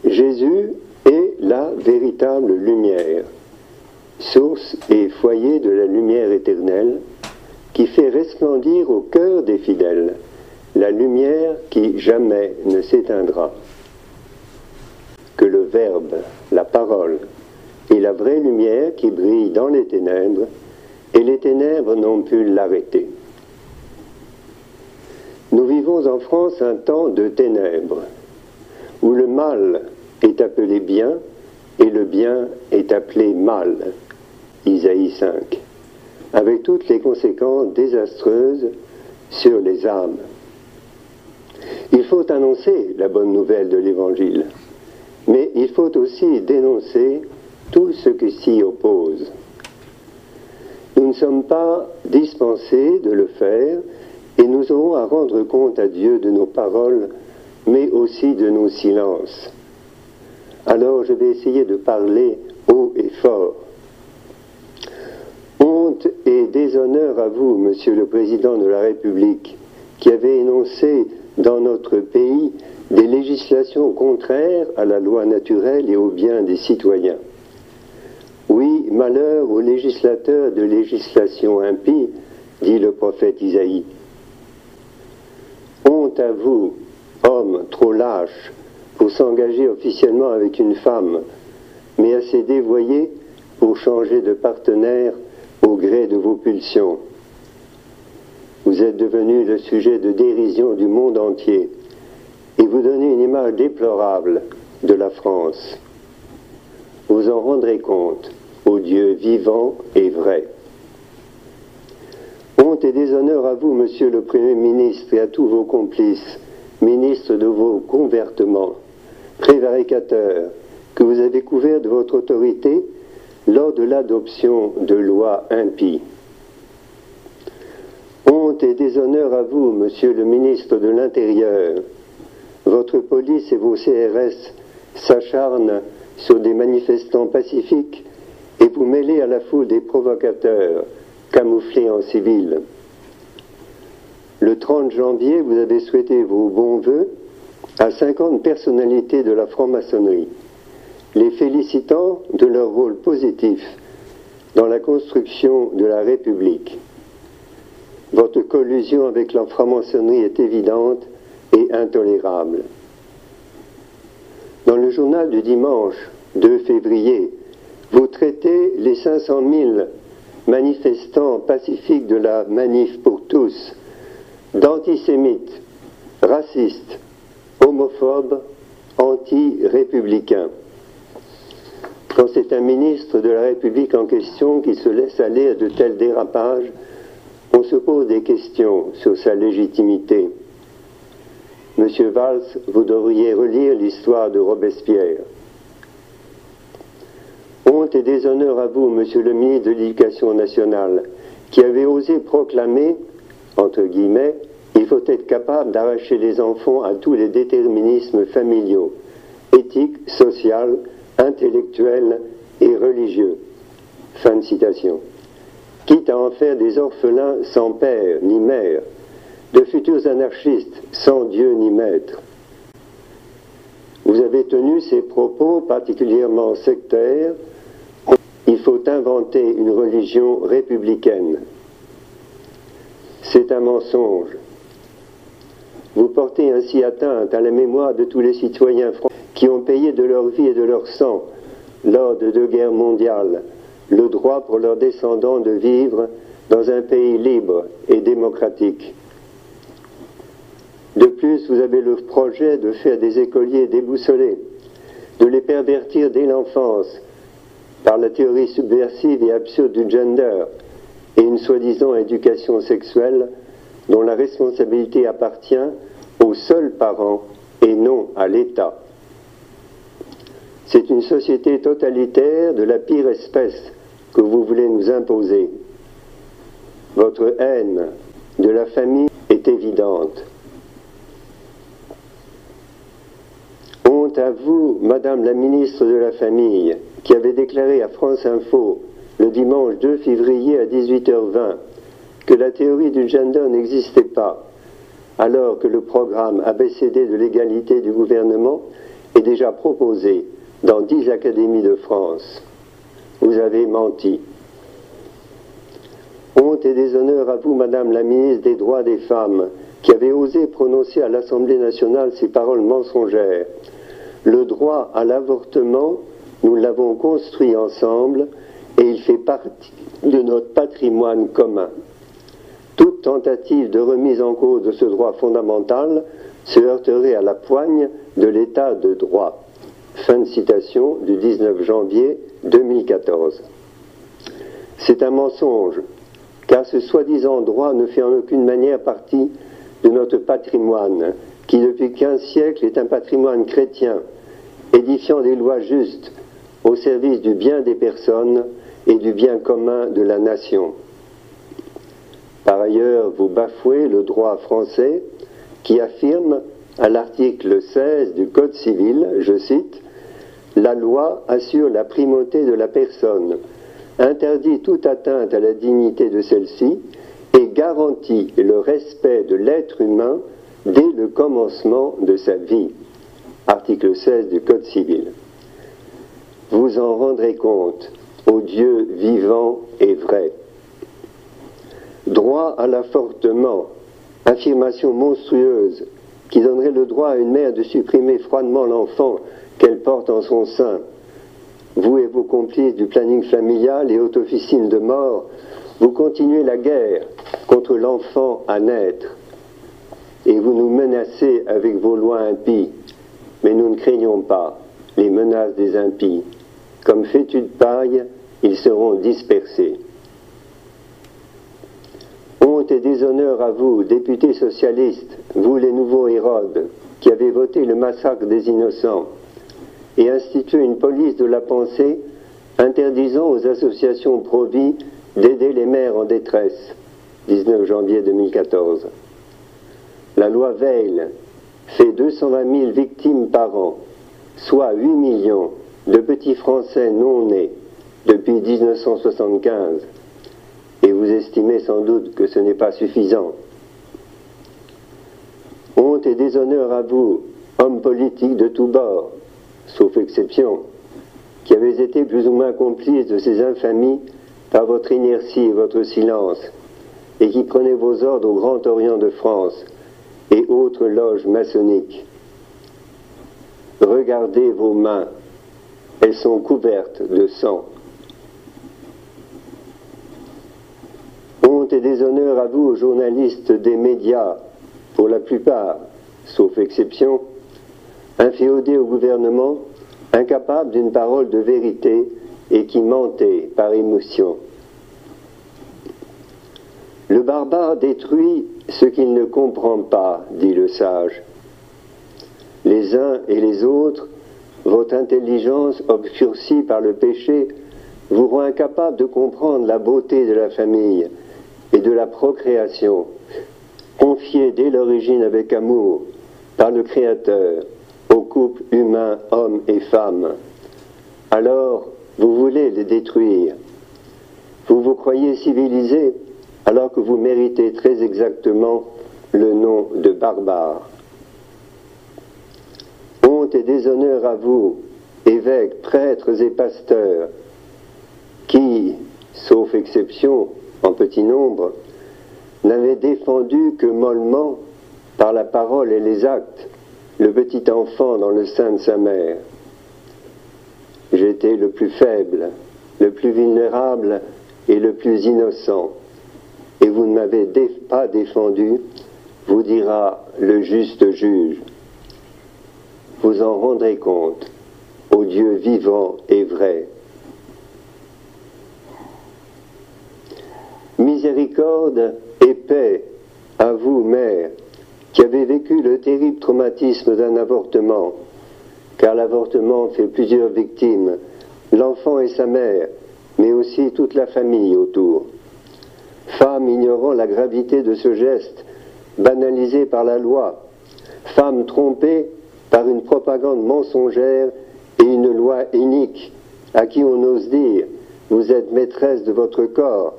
Jésus est la véritable lumière, source et foyer de la lumière éternelle, qui fait resplendir au cœur des fidèles la lumière qui jamais ne s'éteindra. Que le Verbe, la parole, est la vraie lumière qui brille dans les ténèbres, et les ténèbres n'ont pu l'arrêter. Nous vivons en France un temps de ténèbres, où le mal est appelé bien, et le bien est appelé mal. Isaïe 5, avec toutes les conséquences désastreuses sur les âmes. Il faut annoncer la bonne nouvelle de l'Évangile, mais il faut aussi dénoncer tout ce qui s'y oppose. Nous ne sommes pas dispensés de le faire et nous aurons à rendre compte à Dieu de nos paroles, mais aussi de nos silences. Alors je vais essayer de parler haut et fort. Honte et déshonneur à vous, Monsieur le Président de la République, qui avez énoncé dans notre pays des législations contraires à la loi naturelle et au bien des citoyens. Oui, malheur aux législateurs de législation impie, dit le prophète Isaïe. Honte à vous, hommes trop lâches, pour s'engager officiellement avec une femme, mais assez dévoyés pour changer de partenaire au gré de vos pulsions. Vous êtes devenu le sujet de dérision du monde entier et vous donnez une image déplorable de la France. Vous en rendrez compte au Dieu vivant et vrai. Honte et déshonneur à vous, Monsieur le Premier ministre, et à tous vos complices, ministres de vos convertements, prévaricateurs, que vous avez couverts de votre autorité lors de l'adoption de lois impies. Honte et déshonneur à vous, Monsieur le ministre de l'Intérieur. Votre police et vos CRS s'acharnent sur des manifestants pacifiques et vous mêlez à la foule des provocateurs, camouflés en civil. Le 30 janvier, vous avez souhaité vos bons vœux à 50 personnalités de la franc-maçonnerie, les félicitant de leur rôle positif dans la construction de la République. Votre collusion avec la franc-maçonnerie est évidente et intolérable. Dans le journal du dimanche 2 février, vous traitez les 500 000 manifestants pacifiques de la Manif pour tous d'antisémites, racistes, homophobes, anti-républicains. Quand c'est un ministre de la République en question qui se laisse aller à de tels dérapages, on se pose des questions sur sa légitimité. Monsieur Valls, vous devriez relire l'histoire de Robespierre. Honte et déshonneur à vous, Monsieur le ministre de l'Éducation nationale, qui avez osé proclamer, entre guillemets, il faut être capable d'arracher les enfants à tous les déterminismes familiaux, éthiques, sociaux, intellectuels et religieux. Fin de citation. Quitte à en faire des orphelins sans père ni mère, de futurs anarchistes sans Dieu ni maître. Vous avez tenu ces propos particulièrement sectaires. Il faut inventer une religion républicaine. C'est un mensonge. Vous portez ainsi atteinte à la mémoire de tous les citoyens français qui ont payé de leur vie et de leur sang, lors de 2 guerres mondiales, le droit pour leurs descendants de vivre dans un pays libre et démocratique. De plus, vous avez le projet de faire des écoliers déboussolés, de les pervertir dès l'enfance par la théorie subversive et absurde du gender et une soi-disant éducation sexuelle dont la responsabilité appartient aux seuls parents et non à l'État. C'est une société totalitaire de la pire espèce que vous voulez nous imposer. Votre haine de la famille est évidente. Honte à vous, Madame la ministre de la Famille, qui avait déclaré à France Info le dimanche 2 février à 18h20 que la théorie du gender n'existait pas, alors que le programme ABCD de l'égalité du gouvernement est déjà proposé dans 10 académies de France. Vous avez menti. Honte et déshonneur à vous, Madame la ministre des Droits des Femmes, qui avez osé prononcer à l'Assemblée nationale ces paroles mensongères. Le droit à l'avortement, nous l'avons construit ensemble et il fait partie de notre patrimoine commun. Toute tentative de remise en cause de ce droit fondamental se heurterait à la poigne de l'état de droit. Fin de citation du 19 janvier 2014. C'est un mensonge, car ce soi-disant droit ne fait en aucune manière partie de notre patrimoine, qui depuis 15 siècles est un patrimoine chrétien, édifiant des lois justes au service du bien des personnes et du bien commun de la nation. Par ailleurs, vous bafouez le droit français qui affirme à l'article 16 du Code civil, je cite, « La loi assure la primauté de la personne, interdit toute atteinte à la dignité de celle-ci et garantit le respect de l'être humain dès le commencement de sa vie. » Article 16 du Code civil. Vous en rendrez compte, ô Dieu vivant et vrai. Droit à l'avortement, affirmation monstrueuse qui donnerait le droit à une mère de supprimer froidement l'enfant qu'elle porte en son sein. Vous et vos complices du planning familial et haute officine de mort, vous continuez la guerre contre l'enfant à naître. Et vous nous menacez avec vos lois impies. Mais nous ne craignons pas les menaces des impies. Comme fétus de paille, ils seront dispersés. Honte et déshonneur à vous, députés socialistes, vous les nouveaux Hérodes, qui avez voté le massacre des innocents et institué une police de la pensée interdisant aux associations pro-vie d'aider les mères en détresse. 19 janvier 2014. La loi Veil fait 220 000 victimes par an, soit 8 millions de petits Français non nés depuis 1975. Et vous estimez sans doute que ce n'est pas suffisant. Honte et déshonneur à vous, hommes politiques de tous bords, sauf exception, qui avez été plus ou moins complices de ces infamies par votre inertie et votre silence, et qui prenez vos ordres au Grand Orient de France et autres loges maçonniques. Regardez vos mains, elles sont couvertes de sang. Honte et déshonneur à vous, journalistes des médias, pour la plupart, sauf exception, inféodés au gouvernement, incapables d'une parole de vérité et qui mentez par émotion. Le barbare détruit ce qu'il ne comprend pas, dit le sage. Les uns et les autres, votre intelligence obscurcie par le péché vous rend incapable de comprendre la beauté de la famille et de la procréation, confiée dès l'origine avec amour par le Créateur au couple humain homme et femme. Alors, vous voulez les détruire. Vous vous croyez civilisés alors que vous méritez très exactement le nom de barbare. Honte et déshonneur à vous, évêques, prêtres et pasteurs, qui, sauf exception, en petit nombre, n'avaient défendu que mollement, par la parole et les actes, le petit enfant dans le sein de sa mère. J'étais le plus faible, le plus vulnérable et le plus innocent, et vous ne m'avez pas défendu, vous dira le juste juge. Vous en rendrez compte, ô Dieu vivant et vrai. Miséricorde et paix à vous, mères, qui avez vécu le terrible traumatisme d'un avortement, car l'avortement fait plusieurs victimes, l'enfant et sa mère, mais aussi toute la famille autour. Femmes ignorant la gravité de ce geste, banalisé par la loi, femmes trompées par une propagande mensongère et une loi inique, à qui on ose dire « vous êtes maîtresse de votre corps ».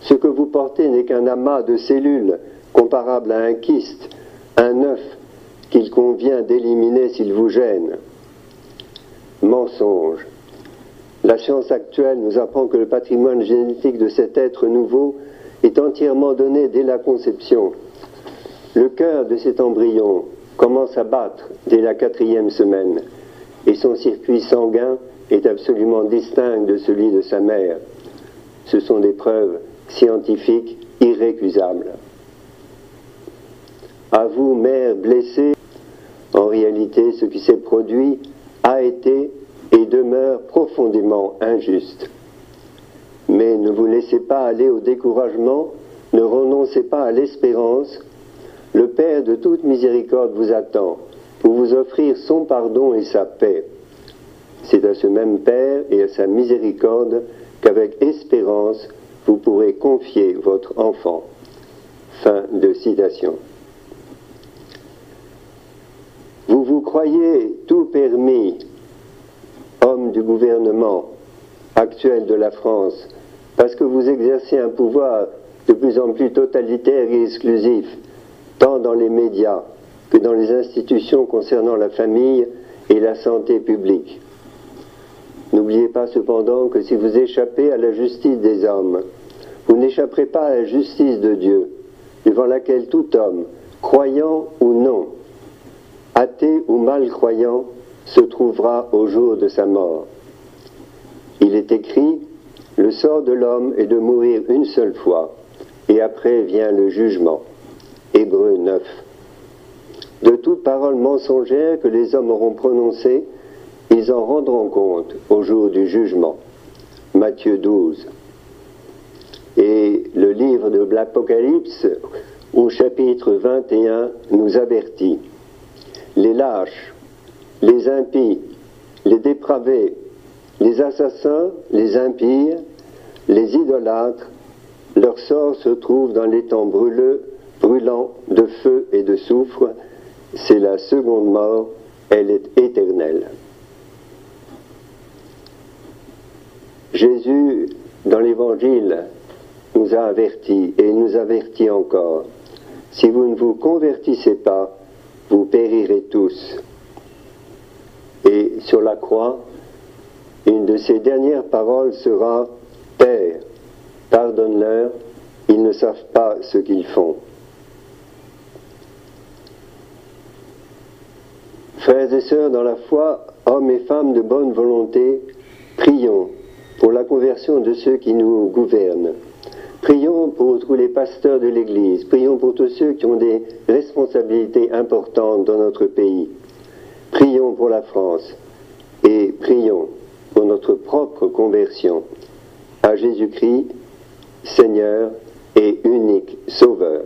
Ce que vous portez n'est qu'un amas de cellules comparable à un kyste, un œuf qu'il convient d'éliminer s'il vous gêne. mensonge. La science actuelle nous apprend que le patrimoine génétique de cet être nouveau est entièrement donné dès la conception. Le cœur de cet embryon commence à battre dès la 4e semaine et son circuit sanguin est absolument distinct de celui de sa mère. Ce sont des preuves scientifiques irrécusables. À vous, mère blessée, en réalité, ce qui s'est produit a été et demeure profondément injuste. Mais ne vous laissez pas aller au découragement, ne renoncez pas à l'espérance. Le Père de toute miséricorde vous attend pour vous offrir son pardon et sa paix. C'est à ce même Père et à sa miséricorde qu'avec espérance, vous pourrez confier votre enfant. Fin de citation. Vous vous croyez tout permis, homme du gouvernement actuel de la France, parce que vous exercez un pouvoir de plus en plus totalitaire et exclusif, tant dans les médias que dans les institutions concernant la famille et la santé publique. N'oubliez pas cependant que si vous échappez à la justice des hommes, vous n'échapperez pas à la justice de Dieu, devant laquelle tout homme, croyant ou non, athée ou malcroyant, se trouvera au jour de sa mort. Il est écrit, le sort de l'homme est de mourir une seule fois, et après vient le jugement. Hébreux 9. De toute parole mensongère que les hommes auront prononcée, ils en rendront compte au jour du jugement. Matthieu 12. Et le livre de l'Apocalypse, au chapitre 21, nous avertit. Les lâches, les impies, les dépravés, les assassins, les impires, les idolâtres, leur sort se trouve dans l'étang brûlant de feu et de soufre. C'est la seconde mort, elle est éternelle. Jésus, dans l'Évangile, nous a avertis et nous avertit encore. Si vous ne vous convertissez pas, vous périrez tous. Et sur la croix, une de ses dernières paroles sera « Père, pardonne-leur, ils ne savent pas ce qu'ils font. » Frères et sœurs dans la foi, hommes et femmes de bonne volonté, prions pour la conversion de ceux qui nous gouvernent. Prions pour tous les pasteurs de l'Église, prions pour tous ceux qui ont des responsabilités importantes dans notre pays. Prions pour la France et prions pour notre propre conversion à Jésus-Christ, Seigneur et unique Sauveur.